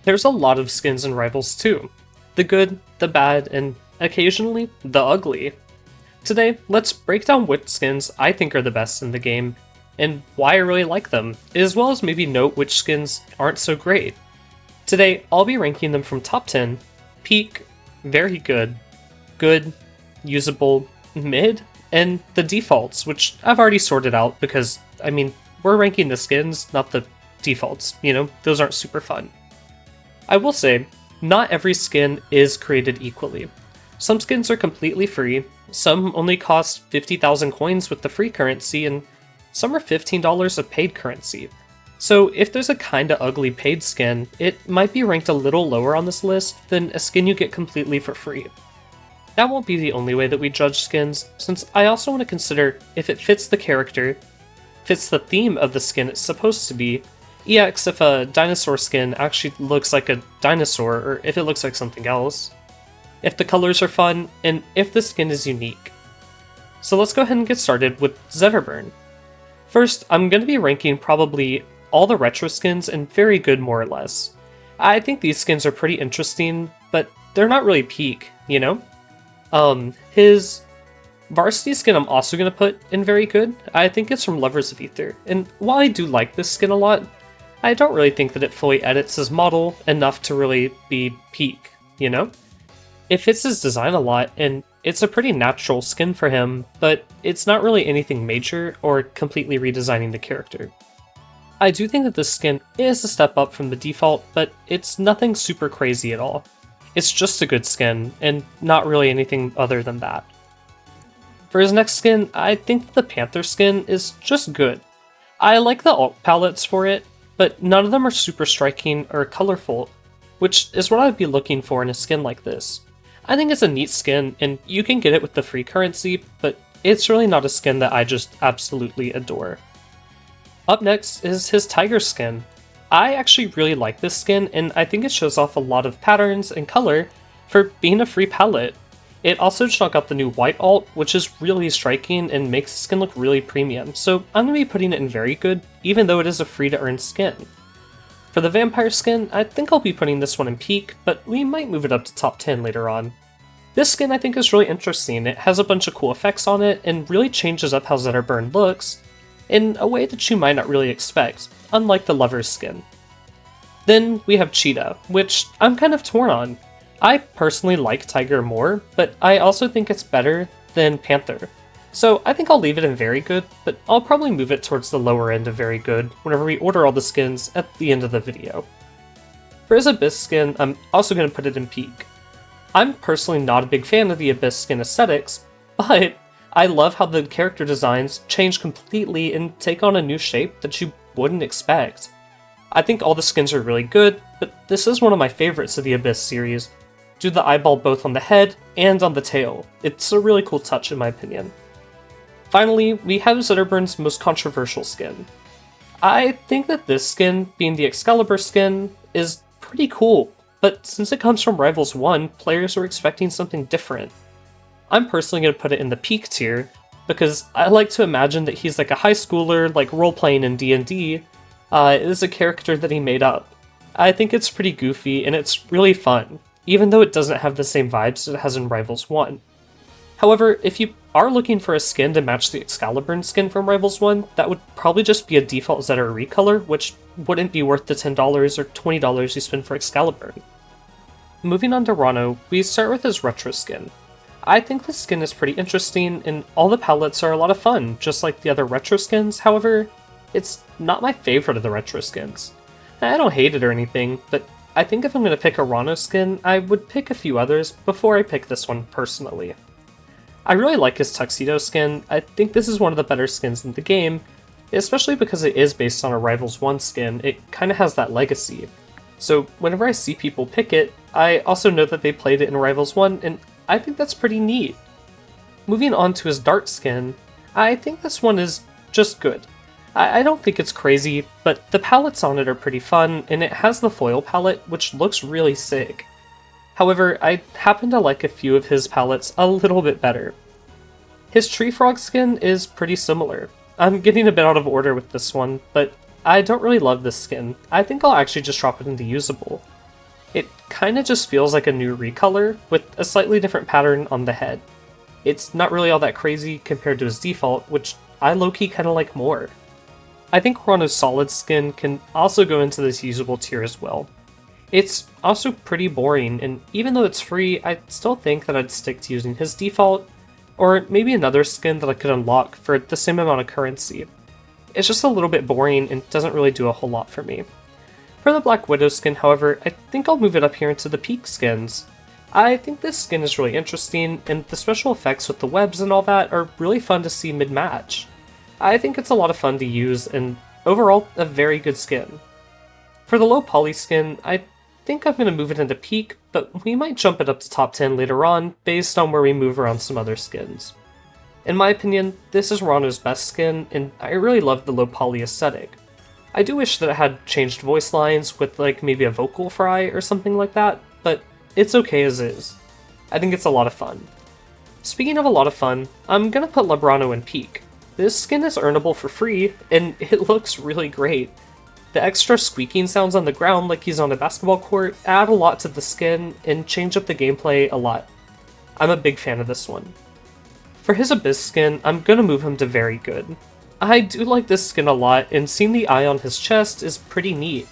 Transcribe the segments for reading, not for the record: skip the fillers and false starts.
There's a lot of skins in Rivals too. The good, the bad, and occasionally, the ugly. Today, let's break down which skins I think are the best in the game, and why I really like them, as well as maybe note which skins aren't so great. Today, I'll be ranking them from top 10, peak, very good, good, usable, mid, and the defaults, which I've already sorted out because, we're ranking the skins, not the defaults, those aren't super fun. I will say, not every skin is created equally. Some skins are completely free, some only cost 50,000 coins with the free currency, and some are $15 of paid currency. So if there's a kinda ugly paid skin, it might be ranked a little lower on this list than a skin you get completely for free. That won't be the only way that we judge skins, since I also want to consider if it fits the character, fits the theme of the skin it's supposed to be, EX if a dinosaur skin actually looks like a dinosaur, or if it looks like something else, if the colors are fun, and if the skin is unique. So let's go ahead and get started with Zetterburn. First, I'm going to be ranking probably all the retro skins and very good more or less. I think these skins are pretty interesting, but they're not really peak, His varsity skin I'm also going to put in very good. I think it's from Lovers of Ether, and while I do like this skin a lot, I don't really think that it fully edits his model enough to really be peak, It fits his design a lot, and it's a pretty natural skin for him, but it's not really anything major or completely redesigning the character. I do think that this skin is a step up from the default, but it's nothing super crazy at all. It's just a good skin, and not really anything other than that. For his next skin, I think that the Panther skin is just good. I like the alt palettes for it, but none of them are super striking or colorful, which is what I'd be looking for in a skin like this. I think it's a neat skin, and you can get it with the free currency, but it's really not a skin that I just absolutely adore. Up next is his tiger skin. I actually really like this skin, and I think it shows off a lot of patterns and color for being a free palette. It also just got the new white alt, which is really striking and makes the skin look really premium, so I'm going to be putting it in very good, even though it is a free to earn skin. For the vampire skin, I think I'll be putting this one in peak, but we might move it up to top 10 later on. This skin I think is really interesting. It has a bunch of cool effects on it, and really changes up how Zetterburn looks, in a way that you might not really expect, unlike the Lover's skin. Then we have Cheetah, which I'm kind of torn on. I personally like Tiger more, but I also think it's better than Panther. So I think I'll leave it in very good, but I'll probably move it towards the lower end of very good whenever we order all the skins at the end of the video. For his Abyss skin, I'm also going to put it in peak. I'm personally not a big fan of the Abyss skin aesthetics, but I love how the character designs change completely and take on a new shape that you wouldn't expect. I think all the skins are really good, but this is one of my favorites of the Abyss series, due to the eyeball both on the head and on the tail. It's a really cool touch in my opinion. Finally, we have Zetterburn's most controversial skin. I think that this skin, being the Excalibur skin, is pretty cool, but since it comes from Rivals 1, players are expecting something different. I'm personally going to put it in the peak tier, because I like to imagine that he's like a high schooler, like role-playing in D&D, is a character that he made up. I think it's pretty goofy, and it's really fun, even though it doesn't have the same vibes it has in Rivals 1. However, if you are looking for a skin to match the Excalibur skin from Rivals 1, that would probably just be a default Zetter recolor, which wouldn't be worth the $10 or $20 you spend for Excalibur. Moving on to Ranno, we start with his retro skin. I think this skin is pretty interesting, and all the palettes are a lot of fun, just like the other retro skins. However, it's not my favorite of the retro skins. I don't hate it or anything, but I think if I'm going to pick a Ranno skin, I would pick a few others before I pick this one personally. I really like his tuxedo skin. I think this is one of the better skins in the game, especially because it is based on a Rivals 1 skin. It kind of has that legacy. So whenever I see people pick it, I also know that they played it in Rivals 1, and I think that's pretty neat. Moving on to his dart skin, I think this one is just good. I don't think it's crazy, but the palettes on it are pretty fun, and it has the foil palette, which looks really sick. However, I happen to like a few of his palettes a little bit better. His tree frog skin is pretty similar. I'm getting a bit out of order with this one, but I don't really love this skin. I think I'll actually just drop it into usable. It kinda just feels like a new recolor, with a slightly different pattern on the head. It's not really all that crazy compared to his default, which I low-key kinda like more. I think Ranno's solid skin can also go into this usable tier as well. It's also pretty boring, and even though it's free, I still think that I'd stick to using his default, or maybe another skin that I could unlock for the same amount of currency. It's just a little bit boring and doesn't really do a whole lot for me. For the Black Widow skin, however, I think I'll move it up here into the peak skins. I think this skin is really interesting, and the special effects with the webs and all that are really fun to see mid-match. I think it's a lot of fun to use, and overall, a very good skin. For the low poly skin, I think I'm going to move it into peak, but we might jump it up to top 10 later on, based on where we move around some other skins. In my opinion, this is Ranno's best skin, and I really love the low poly aesthetic. I do wish that it had changed voice lines with like maybe a vocal fry or something like that, but it's okay as is. I think it's a lot of fun. Speaking of a lot of fun, I'm gonna put Ranno in peak. This skin is earnable for free, and it looks really great. The extra squeaking sounds on the ground like he's on a basketball court add a lot to the skin and change up the gameplay a lot. I'm a big fan of this one. For his Abyss skin, I'm gonna move him to very good. I do like this skin a lot, and seeing the eye on his chest is pretty neat.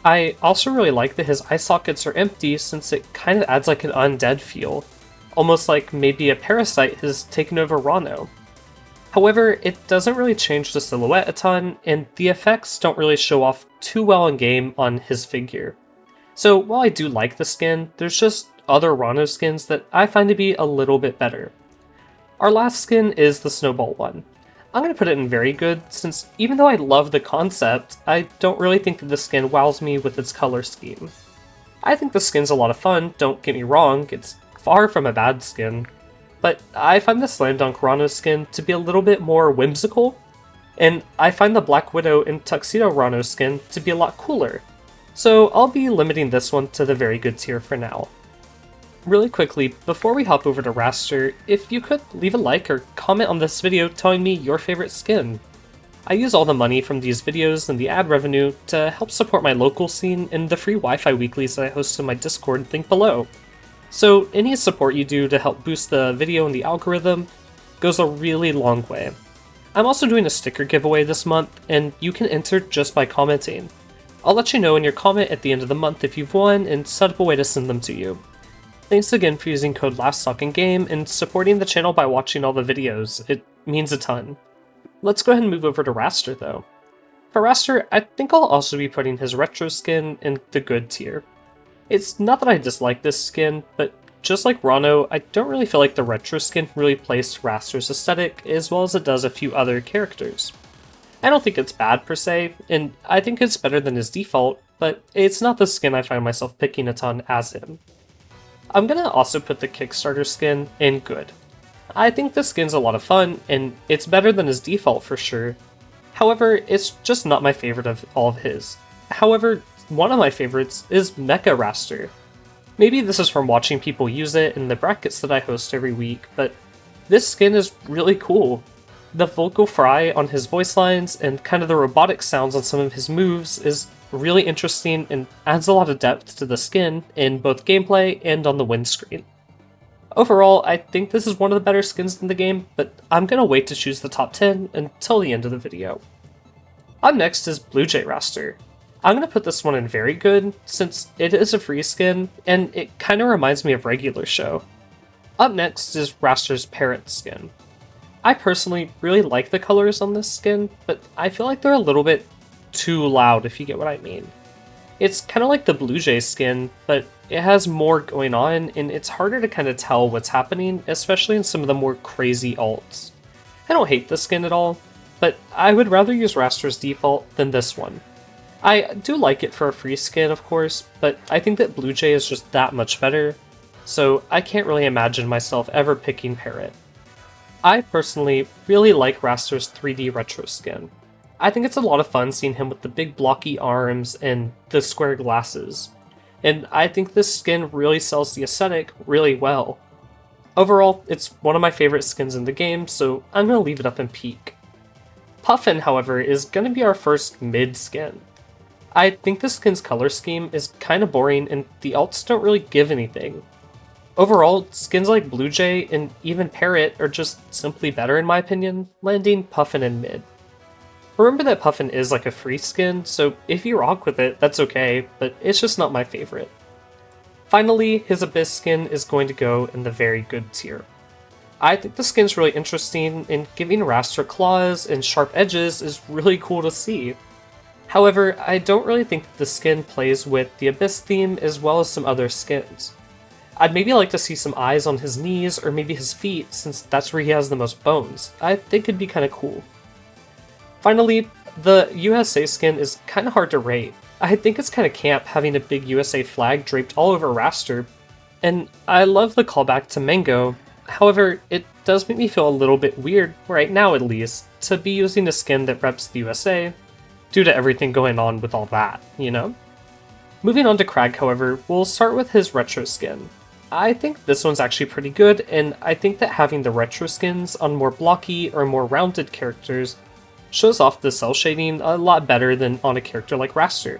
I also really like that his eye sockets are empty since it kind of adds like an undead feel, almost like maybe a parasite has taken over Ranno. However, it doesn't really change the silhouette a ton, and the effects don't really show off too well in game on his figure. So while I do like the skin, there's just other Ranno skins that I find to be a little bit better. Our last skin is the Snowball one. I'm going to put it in very good, since even though I love the concept, I don't really think that the skin wows me with its color scheme. I think the skin's a lot of fun, don't get me wrong, it's far from a bad skin, but I find the Slam Dunk Ranno skin to be a little bit more whimsical, and I find the Black Widow and Tuxedo Ranno skin to be a lot cooler, so I'll be limiting this one to the very good tier for now. Really quickly, before we hop over to Wrastor, if you could leave a like or comment on this video telling me your favorite skin. I use all the money from these videos and the ad revenue to help support my local scene and the free Wi-Fi weeklies that I host in my Discord link below. So any support you do to help boost the video and the algorithm goes a really long way. I'm also doing a sticker giveaway this month, and you can enter just by commenting. I'll let you know in your comment at the end of the month if you've won and set up a way to send them to you. Thanks again for using code LASTStalkingGame and supporting the channel by watching all the videos, it means a ton. Let's go ahead and move over to Wrastor though. For Wrastor, I think I'll also be putting his retro skin in the good tier. It's not that I dislike this skin, but just like Ranno, I don't really feel like the retro skin really plays to Wrastor's aesthetic as well as it does a few other characters. I don't think it's bad per se, and I think it's better than his default, but it's not the skin I find myself picking a ton as him. I'm gonna also put the Kickstarter skin in good. I think this skin's a lot of fun, and it's better than his default for sure. However, it's just not my favorite of all of his. However, one of my favorites is Mecha Wrastor. Maybe this is from watching people use it in the brackets that I host every week, but this skin is really cool. The vocal fry on his voice lines and kind of the robotic sounds on some of his moves is really interesting and adds a lot of depth to the skin in both gameplay and on the windscreen. Overall, I think this is one of the better skins in the game, but I'm gonna wait to choose the top 10 until the end of the video. Up next is Blue Jay Wrastor. I'm gonna put this one in very good, since it is a free skin, and it kinda reminds me of regular show. Up next is Wrastor's Parrot skin. I personally really like the colors on this skin, but I feel like they're a little bit too loud, if you get what I mean. It's kind of like the Blue Jay skin, but it has more going on, and it's harder to kind of tell what's happening, especially in some of the more crazy alts. I don't hate the skin at all, but I would rather use Wrastor's default than this one. I do like it for a free skin, of course, but I think that Blue Jay is just that much better, so I can't really imagine myself ever picking Parrot. I personally really like Wrastor's 3D retro skin. I think it's a lot of fun seeing him with the big blocky arms and the square glasses, and I think this skin really sells the aesthetic really well. Overall, it's one of my favorite skins in the game, so I'm going to leave it up in peak. Puffin, however, is going to be our first mid skin. I think the skin's color scheme is kinda boring and the alts don't really give anything. Overall, skins like Blue Jay and even Parrot are just simply better in my opinion, landing Puffin in mid. Remember that Puffin is like a free skin, so if you rock with it, that's okay, but it's just not my favorite. Finally, his Abyss skin is going to go in the very good tier. I think the skin's really interesting, and giving Wrastor claws and sharp edges is really cool to see. However, I don't really think that the skin plays with the Abyss theme as well as some other skins. I'd maybe like to see some eyes on his knees or maybe his feet, since that's where he has the most bones. I think it'd be kinda cool. Finally, the USA skin is kinda hard to rate. I think it's kinda camp having a big USA flag draped all over Wrastor, and I love the callback to Mango. However, it does make me feel a little bit weird, right now at least, to be using a skin that reps the USA, due to everything going on with all that, you know? Moving on to Kragg, however, we'll start with his retro skin. I think this one's actually pretty good, and I think that having the retro skins on more blocky or more rounded characters shows off the cell shading a lot better than on a character like Wrastor.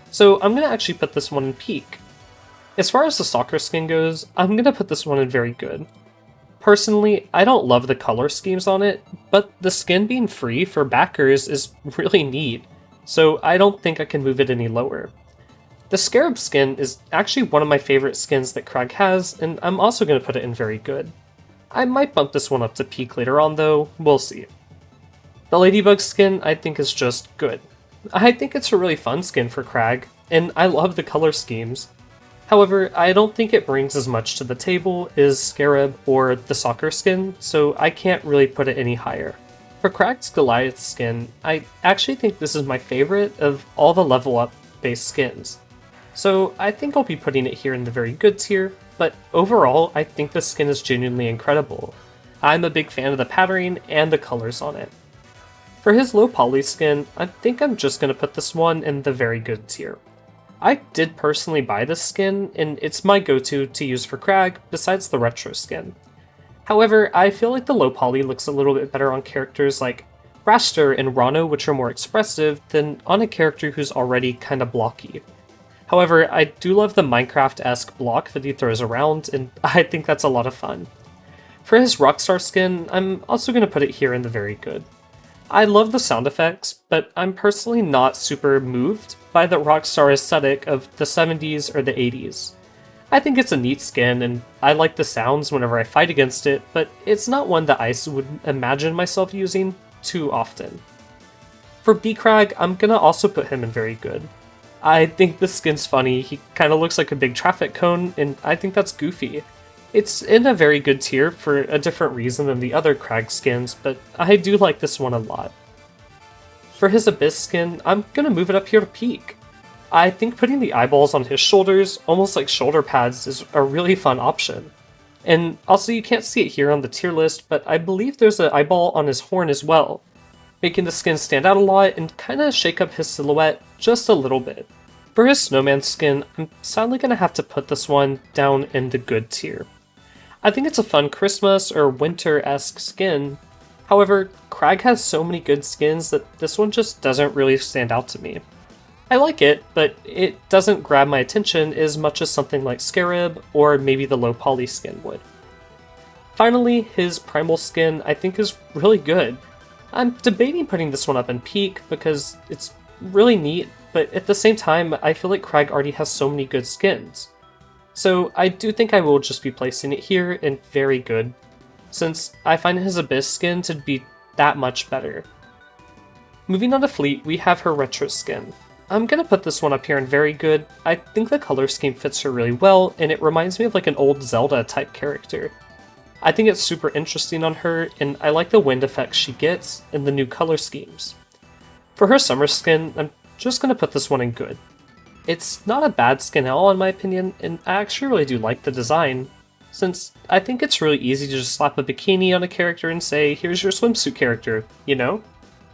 So I'm gonna actually put this one in peak. As far as the soccer skin goes, I'm gonna put this one in very good. Personally, I don't love the color schemes on it, but the skin being free for backers is really neat, so I don't think I can move it any lower. The Scarab skin is actually one of my favorite skins that Kragg has, and I'm also going to put it in very good. I might bump this one up to peak later on though, we'll see. The Ladybug skin I think is just good. I think it's a really fun skin for Kragg, and I love the color schemes. However, I don't think it brings as much to the table as Scarab or the Soccer skin, so I can't really put it any higher. For Kragg's Goliath skin, I actually think this is my favorite of all the level up based skins. So I think I'll be putting it here in the very good tier, but overall I think the skin is genuinely incredible. I'm a big fan of the patterning and the colors on it. For his low poly skin, I think I'm just going to put this one in the very good tier. I did personally buy this skin, and it's my go-to to use for Kragg besides the retro skin. However, I feel like the low poly looks a little bit better on characters like Wrastor and Ranno, which are more expressive, than on a character who's already kinda blocky. However, I do love the Minecraft-esque block that he throws around, and I think that's a lot of fun. For his Rockstar skin, I'm also going to put it here in the very good. I love the sound effects, but I'm personally not super moved by the Rockstar aesthetic of the 70s or the 80s. I think it's a neat skin, and I like the sounds whenever I fight against it, but it's not one that I would imagine myself using too often. For B-Kragg, I'm gonna also put him in very good. I think the skin's funny, he kinda looks like a big traffic cone, and I think that's goofy. It's in a very good tier for a different reason than the other Kragg skins, but I do like this one a lot. For his Abyss skin, I'm gonna move it up here to peak. I think putting the eyeballs on his shoulders, almost like shoulder pads, is a really fun option. And also you can't see it here on the tier list, but I believe there's an eyeball on his horn as well, making the skin stand out a lot and kinda shake up his silhouette just a little bit. For his snowman skin, I'm sadly gonna have to put this one down in the good tier. I think it's a fun Christmas or winter-esque skin. However, Kragg has so many good skins that this one just doesn't really stand out to me. I like it, but it doesn't grab my attention as much as something like Scarab or maybe the low poly skin would. Finally, his primal skin I think is really good. I'm debating putting this one up in peak because it's really neat, but at the same time I feel like Kragg already has so many good skins. So I do think I will just be placing it here in very good, since I find his Abyss skin to be that much better. Moving on to Fleet, we have her retro skin. I'm gonna put this one up here in very good. I think the color scheme fits her really well, and it reminds me of like an old Zelda type character. I think it's super interesting on her, and I like the wind effects she gets and the new color schemes. For her summer skin, I'm just gonna put this one in good. It's not a bad skin at all in my opinion, and I actually really do like the design, since I think it's really easy to just slap a bikini on a character and say, here's your swimsuit character, you know?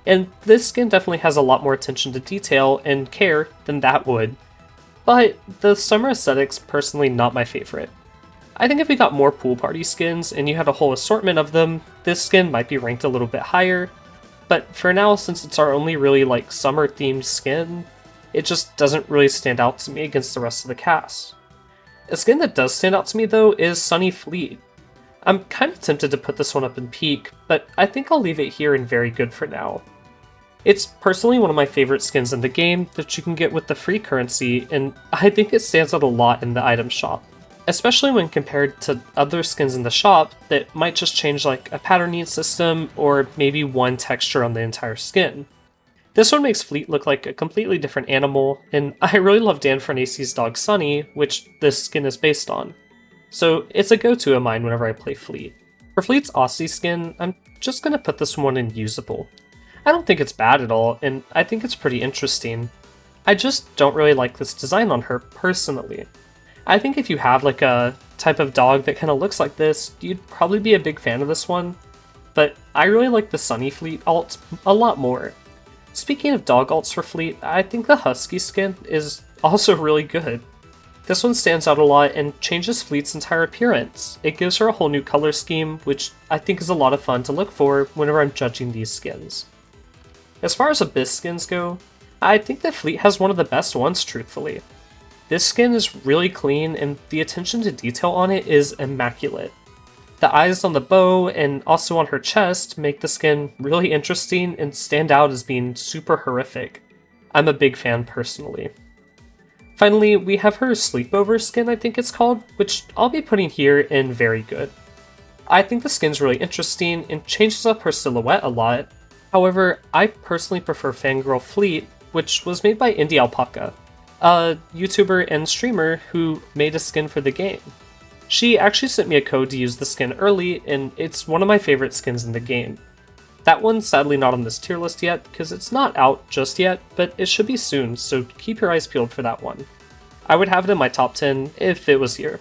And this skin definitely has a lot more attention to detail and care than that would. But the summer aesthetic's personally not my favorite. I think if we got more pool party skins and you had a whole assortment of them, this skin might be ranked a little bit higher. But for now, since it's our only really like summer themed skin, It just doesn't really stand out to me against the rest of the cast. A skin that does stand out to me though is Sunny Fleet. I'm kind of tempted to put this one up in peak, but I think I'll leave it here in very good for now. It's personally one of my favorite skins in the game that you can get with the free currency, and I think it stands out a lot in the item shop, especially when compared to other skins in the shop that might just change like a patterning system or maybe one texture on the entire skin. This one makes Fleet look like a completely different animal, and I really love Dan Farnace's dog Sunny, which this skin is based on. So it's a go-to of mine whenever I play Fleet. For Fleet's Aussie skin, I'm just gonna put this one in usable. I don't think it's bad at all, and I think it's pretty interesting. I just don't really like this design on her personally. I think if you have like a type of dog that kind of looks like this, you'd probably be a big fan of this one, but I really like the Sunny Fleet alt a lot more. Speaking of dog alts for Fleet, I think the Husky skin is also really good. This one stands out a lot and changes Fleet's entire appearance. It gives her a whole new color scheme, which I think is a lot of fun to look for whenever I'm judging these skins. As far as Abyss skins go, I think that Fleet has one of the best ones, truthfully. This skin is really clean and the attention to detail on it is immaculate. The eyes on the bow and also on her chest make the skin really interesting and stand out as being super horrific. I'm a big fan personally. Finally, we have her Sleepover skin, I think it's called, which I'll be putting here in very good. I think the skin's really interesting and changes up her silhouette a lot. However, I personally prefer Fangirl Fleet, which was made by Indie Alpaca, a YouTuber and streamer who made a skin for the game. She actually sent me a code to use the skin early, and it's one of my favorite skins in the game. That one's sadly not on this tier list yet, because it's not out just yet, but it should be soon, so keep your eyes peeled for that one. I would have it in my top 10 if it was here.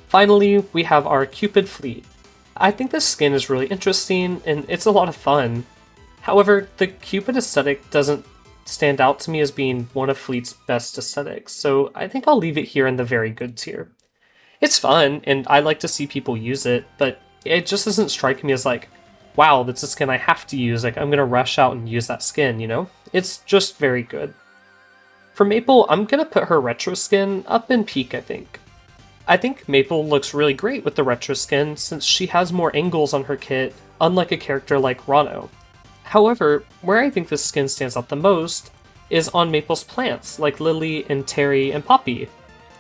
Finally, we have our Cupid Fleet. I think this skin is really interesting, and it's a lot of fun. However, the Cupid aesthetic doesn't stand out to me as being one of Fleet's best aesthetics, so I think I'll leave it here in the very good tier. It's fun, and I like to see people use it, but it just doesn't strike me as like, wow, that's a skin I have to use, like I'm gonna rush out and use that skin, you know? It's just very good. For Maypul, I'm gonna put her retro skin up in peak, I think. I think Maypul looks really great with the retro skin since she has more angles on her kit, unlike a character like Ranno. However, where I think this skin stands out the most is on Maypul's plants, like Lily and Terry and Poppy.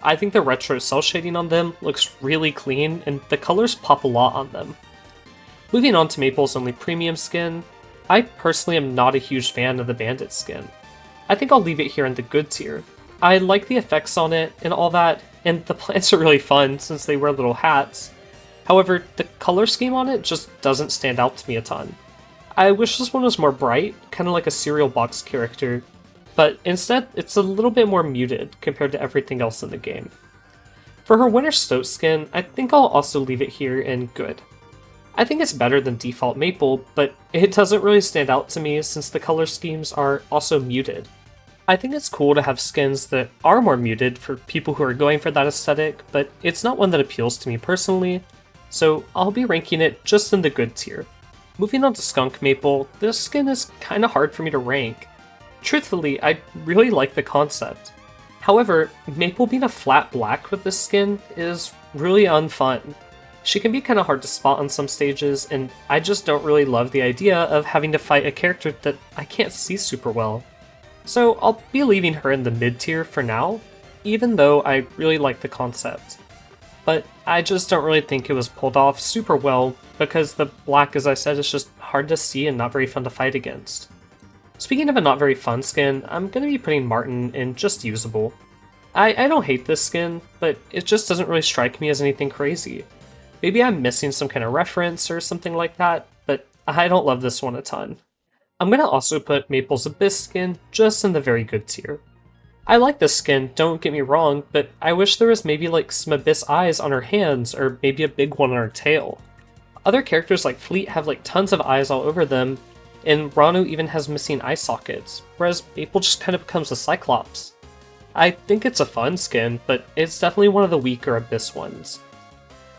I think the retro cell shading on them looks really clean, and the colors pop a lot on them. Moving on to Maypul's only premium skin, I personally am not a huge fan of the Bandit skin. I think I'll leave it here in the good tier. I like the effects on it and all that, and the plants are really fun since they wear little hats. However, the color scheme on it just doesn't stand out to me a ton. I wish this one was more bright, kind of like a cereal box character, but instead it's a little bit more muted compared to everything else in the game. For her Winter Stoat skin, I think I'll also leave it here in good. I think it's better than default Maypul, but it doesn't really stand out to me since the color schemes are also muted. I think it's cool to have skins that are more muted for people who are going for that aesthetic, but it's not one that appeals to me personally, so I'll be ranking it just in the good tier. Moving on to Skunk Maypul, this skin is kinda hard for me to rank. Truthfully, I really like the concept. However, Maypul being a flat black with this skin is really unfun. She can be kinda hard to spot on some stages, and I just don't really love the idea of having to fight a character that I can't see super well. So I'll be leaving her in the mid tier for now, even though I really like the concept. But I just don't really think it was pulled off super well, because the black, as I said, is just hard to see and not very fun to fight against. Speaking of a not very fun skin, I'm going to be putting Martin in just usable. I don't hate this skin, but it just doesn't really strike me as anything crazy. Maybe I'm missing some kind of reference or something like that, but I don't love this one a ton. I'm going to also put Maypul's Abyss skin just in the very good tier. I like this skin, don't get me wrong, but I wish there was maybe like some Abyss eyes on her hands or maybe a big one on her tail. Other characters like Fleet have like tons of eyes all over them, and Ranno even has missing eye sockets, whereas Maypul just kind of becomes a Cyclops. I think it's a fun skin, but it's definitely one of the weaker Abyss ones.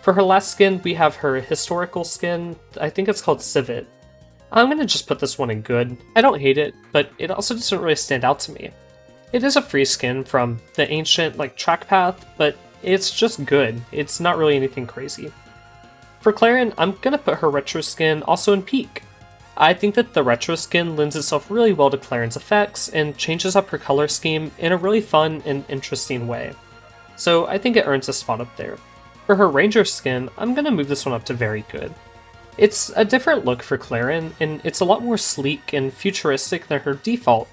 For her last skin, we have her historical skin. I think it's called Civet. I'm gonna just put this one in good. I don't hate it, but it also doesn't really stand out to me. It is a free skin from the ancient track path, but it's just good. It's not really anything crazy. For Clairen, I'm gonna put her retro skin also in Peak. I think that the retro skin lends itself really well to Clairen's effects and changes up her color scheme in a really fun and interesting way. So I think it earns a spot up there. For her ranger skin, I'm gonna move this one up to very good. It's a different look for Clairen, and it's a lot more sleek and futuristic than her default.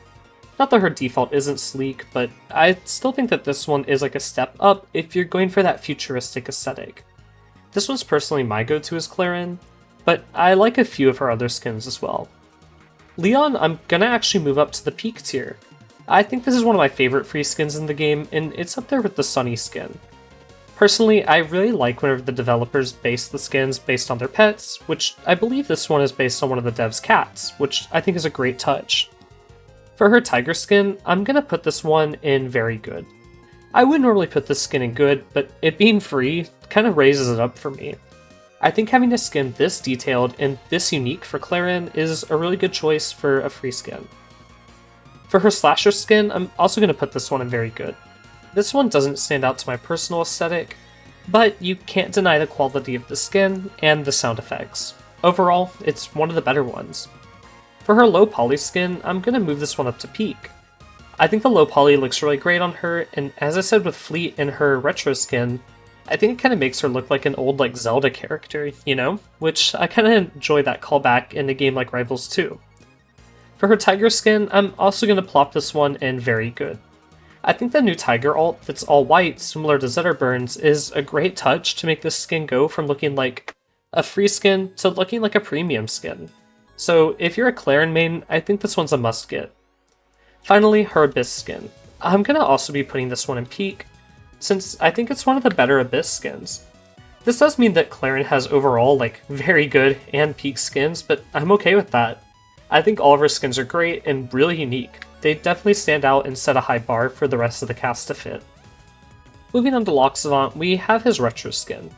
Not that her default isn't sleek, but I still think that this one is a step up if you're going for that futuristic aesthetic. This one's personally my go-to as Clairen, but I like a few of her other skins as well. Leon, I'm gonna actually move up to the Peak tier. I think this is one of my favorite free skins in the game, and it's up there with the Sunny skin. Personally, I really like whenever the developers base the skins based on their pets, which I believe this one is based on one of the devs' cats, which I think is a great touch. For her tiger skin, I'm gonna put this one in very good. I would normally put this skin in good, but it being free kind of raises it up for me. I think having a skin this detailed and this unique for Clairen is a really good choice for a free skin. For her slasher skin, I'm also going to put this one in very good. This one doesn't stand out to my personal aesthetic, but you can't deny the quality of the skin and the sound effects. Overall, it's one of the better ones. For her low poly skin, I'm going to move this one up to Peak. I think the low poly looks really great on her, and as I said with Fleet and her retro skin, I think it kind of makes her look like an old Zelda character, you know? Which I kind of enjoy that callback in a game like Rivals 2. For her tiger skin, I'm also going to plop this one in very good. I think the new tiger alt that's all white, similar to Zetterburn's, is a great touch to make this skin go from looking like a free skin to looking like a premium skin. So if you're a Clairen main, I think this one's a must get. Finally, her Abyss skin. I'm going to also be putting this one in Peak, since I think it's one of the better Abyss skins. This does mean that Clairen has overall very good and Peak skins, but I'm okay with that. I think all of her skins are great and really unique. They definitely stand out and set a high bar for the rest of the cast to fit. Moving on to Loxodont, we have his retro skin.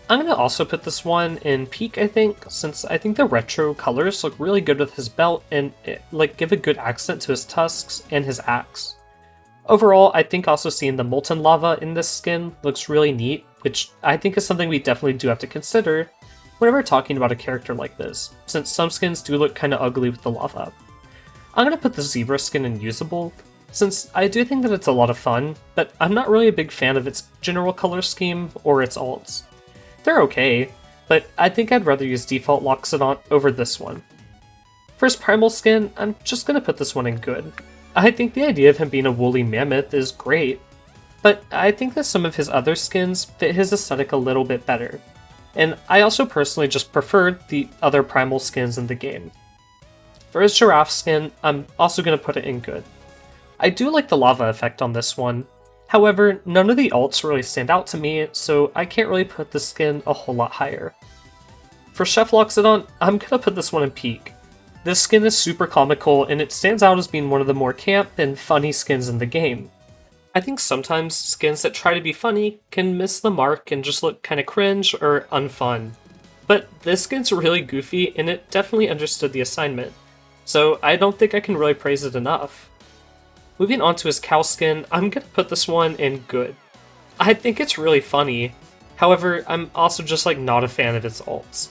I'm going to also put this one in Peak, I think, since I think the retro colors look really good with his belt and give a good accent to his tusks and his axe. Overall, I think also seeing the molten lava in this skin looks really neat, which I think is something we definitely do have to consider whenever talking about a character like this, since some skins do look kind of ugly with the lava. I'm going to put the zebra skin in usable, since I do think that it's a lot of fun, but I'm not really a big fan of its general color scheme or its alts. They're okay, but I think I'd rather use default Loxodont over this one. For his primal skin, I'm just going to put this one in good. I think the idea of him being a woolly mammoth is great, but I think that some of his other skins fit his aesthetic a little bit better, and I also personally just preferred the other primal skins in the game. For his giraffe skin, I'm also going to put it in good. I do like the lava effect on this one, however, none of the alts really stand out to me, so I can't really put the skin a whole lot higher. For Chef Loxodont, I'm going to put this one in Peak. This skin is super comical, and it stands out as being one of the more camp and funny skins in the game. I think sometimes skins that try to be funny can miss the mark and just look kinda cringe or unfun. But this skin's really goofy, and it definitely understood the assignment, so I don't think I can really praise it enough. Moving on to his cow skin, I'm gonna put this one in good. I think it's really funny, however, I'm also just not a fan of its alts.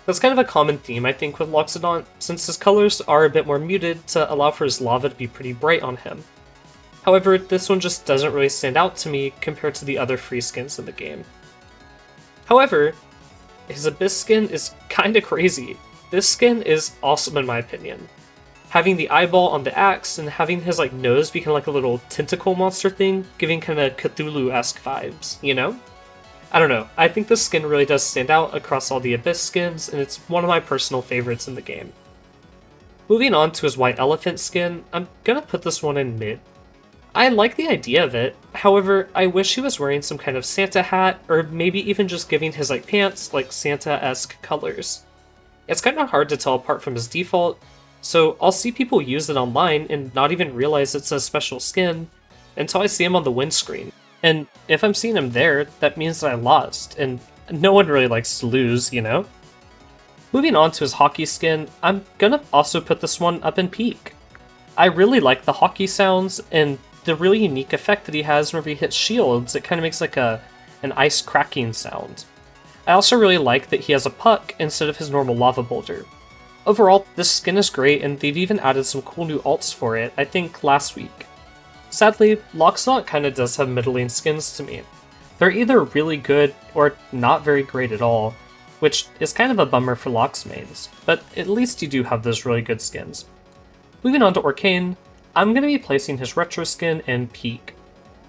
That's kind of a common theme, I think, with Loxodont, since his colors are a bit more muted to allow for his lava to be pretty bright on him. However, this one just doesn't really stand out to me compared to the other free skins in the game. However, his Abyss skin is kinda crazy. This skin is awesome in my opinion. Having the eyeball on the axe and having his nose become a little tentacle monster thing, giving kinda Cthulhu-esque vibes, you know? I don't know, I think this skin really does stand out across all the Abyss skins, and it's one of my personal favorites in the game. Moving on to his white elephant skin, I'm gonna put this one in mid. I like the idea of it, however, I wish he was wearing some kind of Santa hat, or maybe even just giving his pants Santa-esque colors. It's kinda hard to tell apart from his default, so I'll see people use it online and not even realize it's a special skin until I see him on the win screen. And if I'm seeing him there, that means that I lost, and no one really likes to lose, you know? Moving on to his hockey skin, I'm gonna also put this one up in Peak. I really like the hockey sounds, and the really unique effect that he has whenever he hits shields. It kind of makes like an ice cracking sound. I also really like that he has a puck instead of his normal lava boulder. Overall, this skin is great, and they've even added some cool new alts for it, I think last week. Sadly, Loxodont kinda does have middling skins to me. They're either really good or not very great at all, which is kind of a bummer for Lox mains, but at least you do have those really good skins. Moving on to Orcane, I'm going to be placing his retro skin in Peak.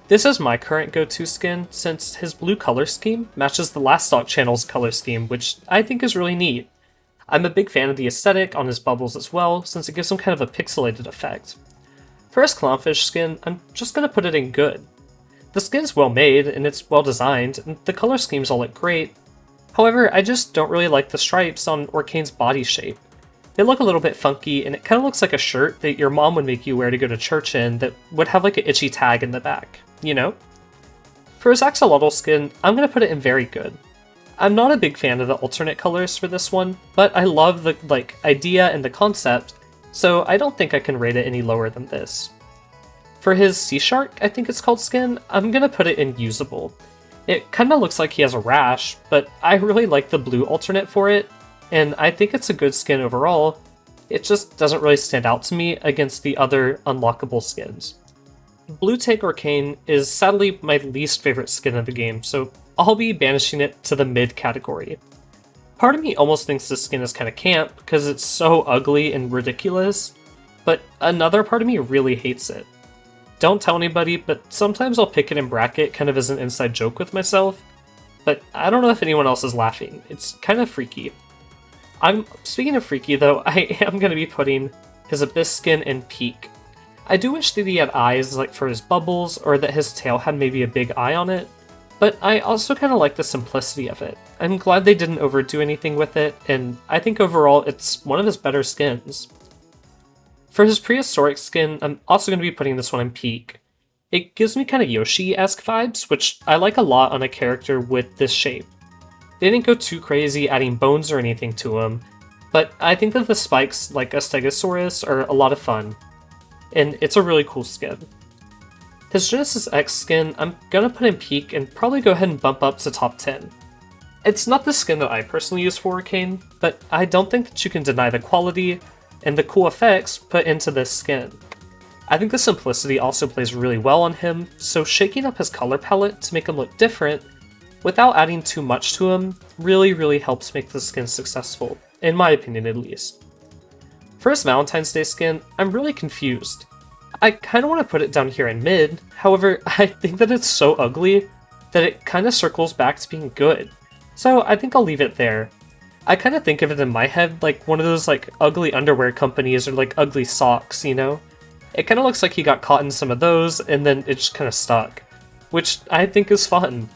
This is my current go-to skin since his blue color scheme matches the last stock channel's color scheme, which I think is really neat. I'm a big fan of the aesthetic on his bubbles as well, since it gives him kind of a pixelated effect. For his clownfish skin, I'm just going to put it in good. The skin's well made, and it's well designed, and the color schemes all look great. However, I just don't really like the stripes on Orcane's body shape. They look a little bit funky, and it kind of looks like a shirt that your mom would make you wear to go to church in that would have like an itchy tag in the back, you know? For his axolotl skin, I'm going to put it in very good. I'm not a big fan of the alternate colors for this one, but I love the idea and the concept, so I don't think I can rate it any lower than this. For his sea shark, I think it's called skin, I'm gonna put it in usable. It kinda looks like he has a rash, but I really like the blue alternate for it, and I think it's a good skin overall. It just doesn't really stand out to me against the other unlockable skins. Blue Tank Orcane is sadly my least favorite skin of the game, so I'll be banishing it to the mid category. Part of me almost thinks this skin is kinda camp because it's so ugly and ridiculous, but another part of me really hates it. Don't tell anybody, but sometimes I'll pick it in bracket kind of as an inside joke with myself, but I don't know if anyone else is laughing. It's kind of freaky. Speaking of freaky though, I am going to be putting his Abyss skin in Peak. I do wish that he had eyes like for his bubbles, or that his tail had maybe a big eye on it, but I also kind of like the simplicity of it. I'm glad they didn't overdo anything with it, and I think overall it's one of his better skins. For his prehistoric skin, I'm also going to be putting this one in Peak. It gives me kind of Yoshi-esque vibes, which I like a lot on a character with this shape. They didn't go too crazy adding bones or anything to him, but I think that the spikes like a Stegosaurus are a lot of fun, and it's a really cool skin. His Genesis X skin, I'm going to put in Peak and probably go ahead and bump up to top 10. It's not the skin that I personally use for Orcane, but I don't think that you can deny the quality and the cool effects put into this skin. I think the simplicity also plays really well on him, so shaking up his color palette to make him look different without adding too much to him really helps make the skin successful, in my opinion at least. For his Valentine's Day skin, I'm really confused. I kind of want to put it down here in mid, however, I think that it's so ugly that it kind of circles back to being good, so I think I'll leave it there. I kind of think of it in my head like one of those like ugly underwear companies or like ugly socks, you know? It kind of looks like he got caught in some of those and then it just kind of stuck, which I think is fun.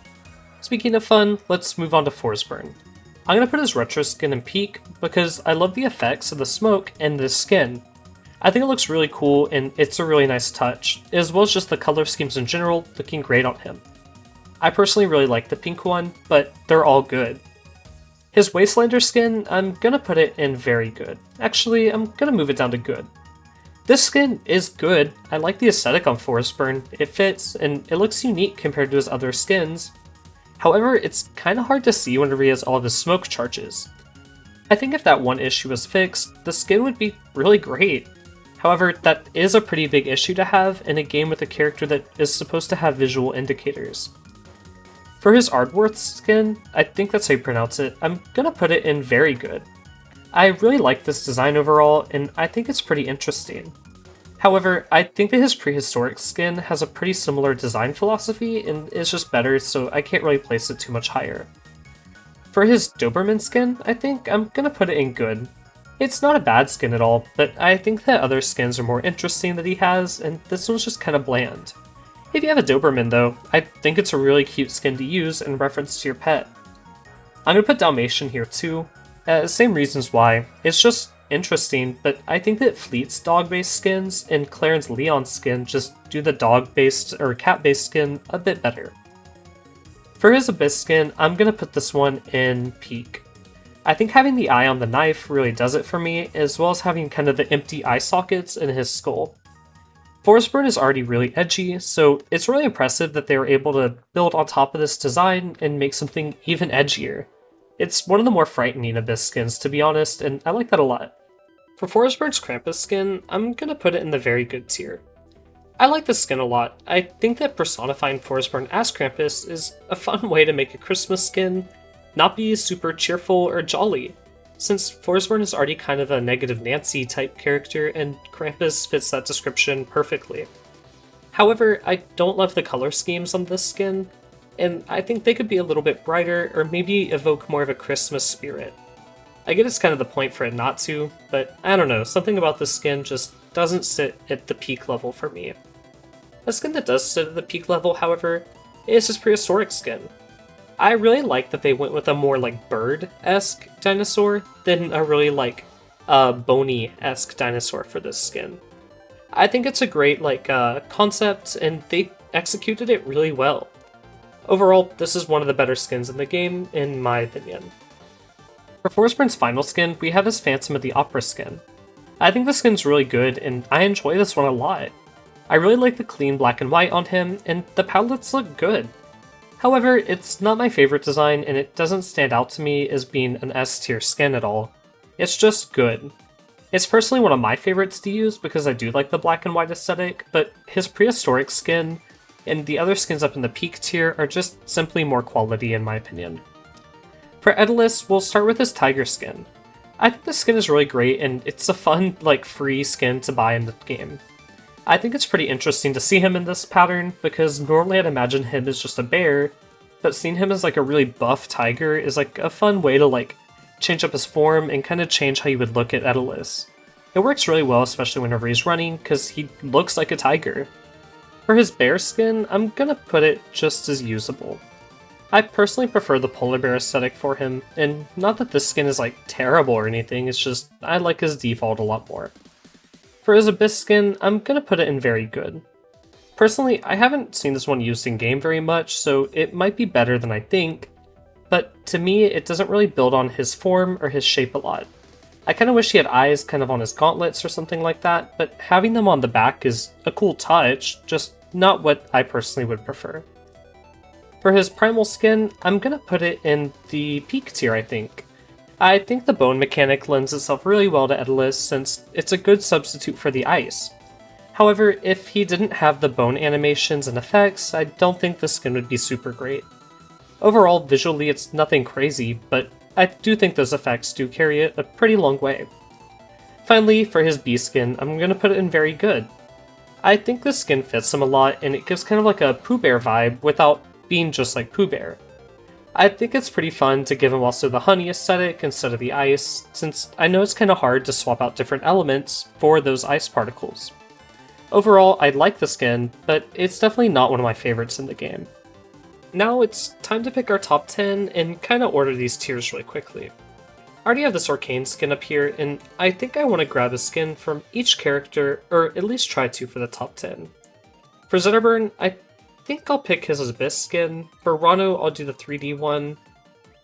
Speaking of fun, let's move on to Forsburn. I'm going to put his retro skin in Peak because I love the effects of the smoke and the skin. I think it looks really cool and it's a really nice touch, as well as just the color schemes in general looking great on him. I personally really like the pink one, but they're all good. His Wastelander skin, I'm gonna put it in very good. Actually, I'm gonna move it down to good. This skin is good. I like the aesthetic on Forsburn. It fits, and it looks unique compared to his other skins. However, it's kinda hard to see whenever he has all of his smoke charges. I think if that one issue was fixed, the skin would be really great. However, that is a pretty big issue to have in a game with a character that is supposed to have visual indicators. For his Ardworth skin, I think that's how you pronounce it, I'm gonna put it in very good. I really like this design overall, and I think it's pretty interesting. However, I think that his prehistoric skin has a pretty similar design philosophy and is just better, so I can't really place it too much higher. For his Doberman skin, I think I'm gonna put it in good. It's not a bad skin at all, but I think that other skins are more interesting that he has, and this one's just kind of bland. If you have a Doberman though, I think it's a really cute skin to use in reference to your pet. I'm gonna put Dalmatian here too. Same reasons why. It's just interesting, but I think that Fleet's dog-based skins and Clairen's Leon skin just do the dog-based or cat-based skin a bit better. For his Abyss skin, I'm gonna put this one in Peak. I think having the eye on the knife really does it for me, as well as having kind of the empty eye sockets in his skull. Forsburn is already really edgy, so it's really impressive that they were able to build on top of this design and make something even edgier. It's one of the more frightening Abyss skins, to be honest, and I like that a lot. For Forsburn's Krampus skin, I'm gonna put it in the very good tier. I like this skin a lot. I think that personifying Forsburn as Krampus is a fun way to make a Christmas skin not be super cheerful or jolly, since Forsburn is already kind of a negative Nancy type character and Krampus fits that description perfectly. However, I don't love the color schemes on this skin, and I think they could be a little bit brighter or maybe evoke more of a Christmas spirit. I get it's kind of the point for it not to, but I don't know, something about this skin just doesn't sit at the peak level for me. A skin that does sit at the peak level, however, is his prehistoric skin. I really like that they went with a more like bird-esque dinosaur than a really like bony-esque dinosaur for this skin. I think it's a great concept, and they executed it really well. Overall, this is one of the better skins in the game, in my opinion. For Forsburn's final skin, we have his Phantom of the Opera skin. I think the skin's really good, and I enjoy this one a lot. I really like the clean black and white on him, and the palettes look good. However, it's not my favorite design, and it doesn't stand out to me as being an S tier skin at all. It's just good. It's personally one of my favorites to use because I do like the black and white aesthetic, but his prehistoric skin and the other skins up in the peak tier are just simply more quality in my opinion. For Etalus, we'll start with his tiger skin. I think this skin is really great, and it's a fun, free skin to buy in the game. I think it's pretty interesting to see him in this pattern, because normally I'd imagine him as just a bear, but seeing him as a really buff tiger is a fun way to change up his form and kind of change how you would look at Etalus. It works really well, especially whenever he's running, because he looks like a tiger. For his bear skin, I'm gonna put it just as usable. I personally prefer the polar bear aesthetic for him, and not that this skin is terrible or anything, it's just I like his default a lot more. For his abyss skin, I'm gonna put it in very good. Personally, I haven't seen this one used in game very much, so it might be better than I think, but to me it doesn't really build on his form or his shape a lot. I kinda wish he had eyes kind of on his gauntlets or something like that, but having them on the back is a cool touch, just not what I personally would prefer. For his primal skin, I'm gonna put it in the peak tier, I think. I think the bone mechanic lends itself really well to Etalus since it's a good substitute for the ice. However, if he didn't have the bone animations and effects, I don't think the skin would be super great. Overall, visually it's nothing crazy, but I do think those effects do carry it a pretty long way. Finally, for his bee skin, I'm gonna put it in very good. I think this skin fits him a lot, and it gives kind of a Pooh Bear vibe without being just like Pooh Bear. I think it's pretty fun to give him also the honey aesthetic instead of the ice, since I know it's kind of hard to swap out different elements for those ice particles. Overall, I like the skin, but it's definitely not one of my favorites in the game. Now it's time to pick our top 10 and kind of order these tiers really quickly. I already have this Orcane skin up here, and I think I want to grab a skin from each character, or at least try to for the top 10. For Zetterburn, I think I'll pick his Abyss skin. For Ranno, I'll do the 3D one.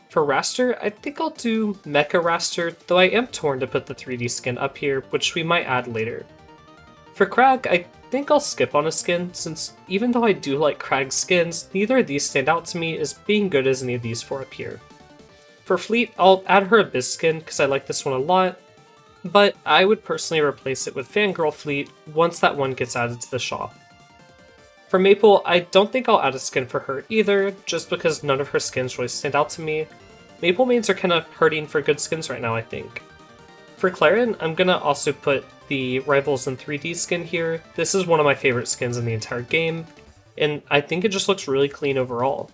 For Wrastor, I think I'll do Mecha Wrastor, though I am torn to put the 3D skin up here, which we might add later. For Kragg, I think I'll skip on a skin, since even though I do like Kragg's skins, neither of these stand out to me as being good as any of these four up here. For Fleet, I'll add her Abyss skin because I like this one a lot, but I would personally replace it with Fangirl Fleet once that one gets added to the shop. For Maypul, I don't think I'll add a skin for her either, just because none of her skins really stand out to me. Maypul mains are kind of hurting for good skins right now, I think. For Clairen, I'm gonna also put the Rivals in 3D skin here. This is one of my favorite skins in the entire game, and I think it just looks really clean overall.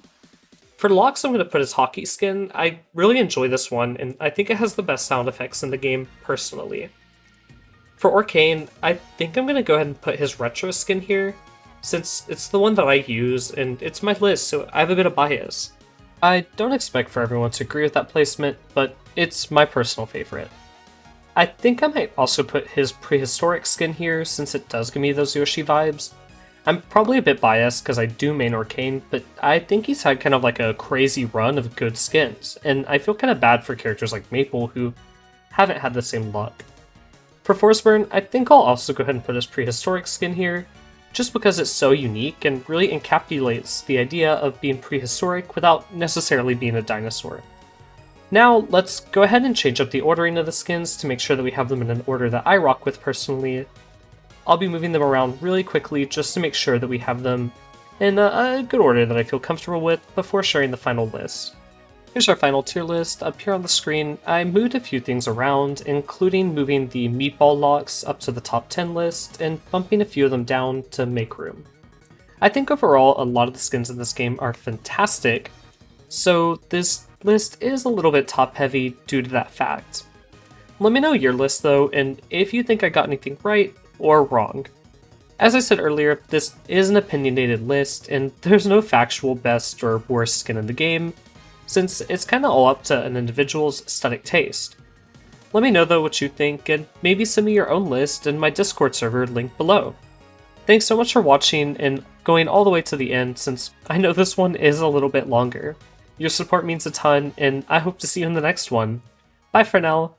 For Lox, I'm gonna put his hockey skin. I really enjoy this one, and I think it has the best sound effects in the game, personally. For Orcane, I think I'm gonna go ahead and put his retro skin here, since it's the one that I use, and it's my list, so I have a bit of bias. I don't expect for everyone to agree with that placement, but it's my personal favorite. I think I might also put his prehistoric skin here, since it does give me those Yoshi vibes. I'm probably a bit biased because I do main Orcane, but I think he's had kind of a crazy run of good skins, and I feel kind of bad for characters like Maypul who haven't had the same luck. For Forsburn, I think I'll also go ahead and put his prehistoric skin here, just because it's so unique and really encapsulates the idea of being prehistoric without necessarily being a dinosaur. Now, let's go ahead and change up the ordering of the skins to make sure that we have them in an order that I rock with personally. I'll be moving them around really quickly just to make sure that we have them in a good order that I feel comfortable with before sharing the final list. Here's our final tier list. Up here on the screen, I moved a few things around, including moving the meatball locks up to the top 10 list and bumping a few of them down to make room. I think overall a lot of the skins in this game are fantastic, so this list is a little bit top heavy due to that fact. Let me know your list though, and if you think I got anything right or wrong. As I said earlier, this is an opinionated list, and there's no factual best or worst skin in the game, since it's kinda all up to an individual's aesthetic taste. Let me know though what you think, and maybe send me your own list in my Discord server linked below. Thanks so much for watching and going all the way to the end, since I know this one is a little bit longer. Your support means a ton, and I hope to see you in the next one. Bye for now.